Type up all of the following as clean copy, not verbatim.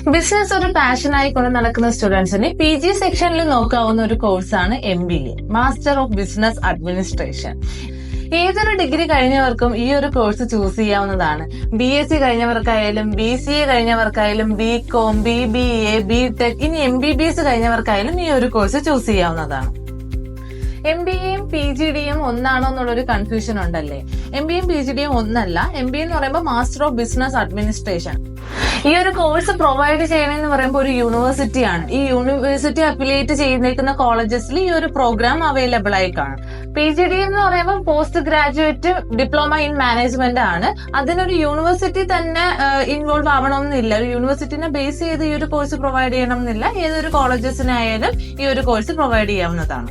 Business ഒരു പാഷനായി കൊണ്ട് നടക്കുന്ന സ്റ്റുഡൻസിന് PG സെക്ഷനിൽ നോക്കാവുന്ന ഒരു കോഴ്സാണ് MBA, master of business administration. ഏതൊരു ഡിഗ്രി കഴിഞ്ഞവർക്കും ഈ ഒരു കോഴ്സ് ചൂസ് ചെയ്യാവുന്നതാണ്. BSc കഴിഞ്ഞവർക്കായാലും BCA കഴിഞ്ഞവർക്കായാലും BCom, BBA, BTech, ഇനി MBBS കഴിഞ്ഞവർക്കായാലും ഈ ഒരു കോഴ്സ് ചൂസ് ചെയ്യാവുന്നതാണ്. MBAയും PGDയും ഒന്നാണോ എന്നുള്ളൊരു കൺഫ്യൂഷൻ ഉണ്ടല്ലേ? MBAയും PGDയും ഒന്നല്ല. MBA എന്ന് പറയുമ്പോൾ മാസ്റ്റർ ഓഫ് ബിസിനസ് അഡ്മിനിസ്ട്രേഷൻ. ഈ ഒരു കോഴ്സ് പ്രൊവൈഡ് ചെയ്യണമെന്ന് പറയുമ്പോൾ ഒരു യൂണിവേഴ്സിറ്റിയാണ്. ഈ യൂണിവേഴ്സിറ്റി അഫിലിയേറ്റ് ചെയ്തിരിക്കുന്ന കോളേജസിൽ ഈ ഒരു പ്രോഗ്രാം അവൈലബിൾ ആയി കാണും. PGD എന്ന് പറയുമ്പോൾ post graduate diploma in management ആണ്. അതിനൊരു യൂണിവേഴ്സിറ്റി തന്നെ ഇൻവോൾവ് ആവണമെന്നില്ല. ഒരു യൂണിവേഴ്സിറ്റിനെ ബേസ് ചെയ്ത് ഈ ഒരു കോഴ്സ് പ്രൊവൈഡ് ചെയ്യണമെന്നില്ല. ഏതൊരു കോളേജസിനായാലും ഈ ഒരു കോഴ്സ് പ്രൊവൈഡ് ചെയ്യാവുന്നതാണ്.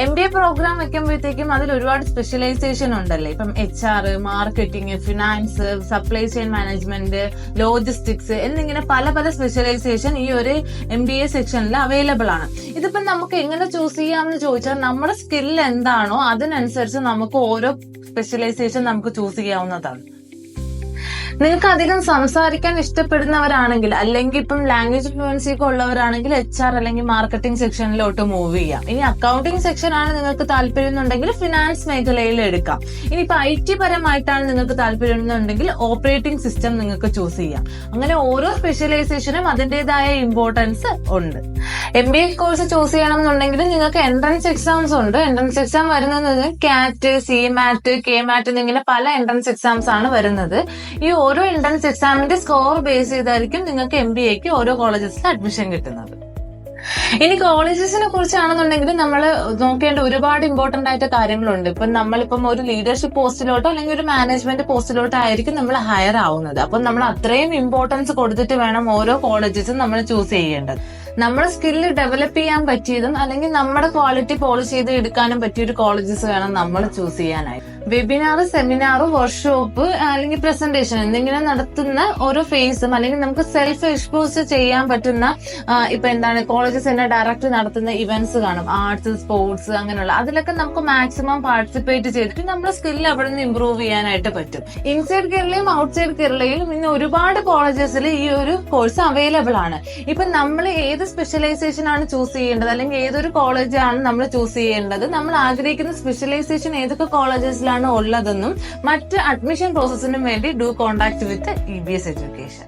MBA പ്രോഗ്രാം വെക്കുമ്പോഴത്തേക്കും അതിൽ ഒരുപാട് സ്പെഷ്യലൈസേഷൻ ഉണ്ടല്ലേ. ഇപ്പം HR, marketing, finance, supply chain management, logistics എന്നിങ്ങനെ പല പല സ്പെഷ്യലൈസേഷൻ ഈ ഒരു MBA സെക്ഷനിൽ അവൈലബിൾ ആണ്. ഇതിപ്പം നമുക്ക് എങ്ങനെ ചൂസ് ചെയ്യാമെന്ന് ചോദിച്ചാൽ നമ്മുടെ സ്കിൽ എന്താണോ അതിനനുസരിച്ച് നമുക്ക് ഓരോ സ്പെഷ്യലൈസേഷൻ നമുക്ക് ചൂസ് ചെയ്യാവുന്നതാണ്. നിങ്ങൾക്ക് അധികം സംസാരിക്കാൻ ഇഷ്ടപ്പെടുന്നവരാണെങ്കിൽ, അല്ലെങ്കിൽ ഇപ്പം ലാംഗ്വേജ് ഫ്ലുവൻസി ഒക്കെ ഉള്ളവരാണെങ്കിൽ HR അല്ലെങ്കിൽ മാർക്കറ്റിംഗ് സെക്ഷനിലോട്ട് മൂവ് ചെയ്യാം. ഇനി അക്കൗണ്ടിംഗ് സെക്ഷൻ ആണ് നിങ്ങൾക്ക് താല്പര്യം എന്നുണ്ടെങ്കിൽ ഫിനാൻസ് മേഖലയിൽ എടുക്കാം. ഇനിയിപ്പോ IT പരമായിട്ടാണ് നിങ്ങൾക്ക് താല്പര്യം എന്നുണ്ടെങ്കിൽ ഓപ്പറേറ്റിംഗ് സിസ്റ്റം നിങ്ങൾക്ക് ചൂസ് ചെയ്യാം. അങ്ങനെ ഓരോ സ്പെഷ്യലൈസേഷനും അതിന്റേതായ ഇമ്പോർട്ടൻസ് ഉണ്ട്. MBA കോഴ്സ് ചൂസ് ചെയ്യണം എന്നുണ്ടെങ്കിൽ നിങ്ങൾക്ക് എൻട്രൻസ് എക്സാംസ് ഉണ്ട്. എൻട്രൻസ് എക്സാം വരുന്നത് CAT, CMAT, KMAT എന്നിങ്ങനെ പല എൻട്രൻസ് എക്സാംസ് ആണ് വരുന്നത്. ഈ ഓരോ എൻട്രൻസ് എക്സാമിന്റെ സ്കോർ ബേസ് ചെയ്തായിരിക്കും നിങ്ങൾക്ക് MBAക്ക് ഓരോ കോളേജസിൽ അഡ്മിഷൻ കിട്ടുന്നത്. ഇനി കോളേജസിനെ കുറിച്ചാണെന്നുണ്ടെങ്കിൽ നമ്മൾ നോക്കേണ്ട ഒരുപാട് ഇമ്പോർട്ടന്റ് ആയിട്ട് കാര്യങ്ങളുണ്ട്. ഇപ്പം നമ്മളിപ്പം ഒരു ലീഡർഷിപ്പ് പോസ്റ്റിലോട്ടോ അല്ലെങ്കിൽ ഒരു മാനേജ്മെന്റ് പോസ്റ്റിലോട്ടോ ആയിരിക്കും നമ്മൾ ഹയർ ആവുന്നത്. അപ്പം നമ്മൾ അത്രയും ഇമ്പോർട്ടൻസ് കൊടുത്തിട്ട് വേണം ഓരോ കോളേജസും നമ്മൾ ചൂസ് ചെയ്യേണ്ടത്. നമ്മുടെ സ്കില്ല് ഡെവലപ്പ് ചെയ്യാൻ പറ്റിയതും അല്ലെങ്കിൽ നമ്മുടെ ക്വാളിറ്റി പോളിഷ് ചെയ്ത് എടുക്കാനും പറ്റിയ ഒരു കോളേജസ് വേണം നമ്മൾ ചൂസ് ചെയ്യാനായി. വെബിനാർ, സെമിനാർ, വർക്ക്ഷോപ്പ് അല്ലെങ്കിൽ പ്രസന്റേഷൻ എന്നിങ്ങനെ നടത്തുന്ന ഓരോ ഫേസും അല്ലെങ്കിൽ നമുക്ക് സെൽഫ് എക്സ്പോസ് ചെയ്യാൻ പറ്റുന്ന ഇപ്പൊ എന്താണ് കോളേജസ് തന്നെ ഡയറക്റ്റ് നടത്തുന്ന ഇവന്റ്സ് കാണും. ആർട്സ്, സ്പോർട്സ് അങ്ങനെയുള്ള അതിലൊക്കെ നമുക്ക് മാക്സിമം പാർട്ടിസിപ്പേറ്റ് ചെയ്തിട്ട് നമ്മുടെ സ്കില്ല് അവിടെ നിന്ന് ഇമ്പ്രൂവ് ചെയ്യാനായിട്ട് പറ്റും. ഇൻസൈഡ് കേരളയും ഔട്ട്സൈഡ് കേരളയിലും ഇന്ന് ഒരുപാട് കോളേജസിൽ ഈ ഒരു കോഴ്സ് അവൈലബിൾ ആണ്. ഇപ്പൊ നമ്മൾ ഏത് സ്പെഷ്യലൈസേഷൻ ആണ് ചൂസ് ചെയ്യേണ്ടത് അല്ലെങ്കിൽ ഏതൊരു കോളേജാണ് നമ്മൾ ചൂസ് ചെയ്യേണ്ടത്, നമ്മൾ ആഗ്രഹിക്കുന്ന സ്പെഷ്യലൈസേഷൻ ഏതൊക്കെ കോളേജസിലാണ് ഉള്ളതെന്നും മറ്റ് അഡ്മിഷൻ പ്രോസസ്സിനും വേണ്ടി do contact with EBS education.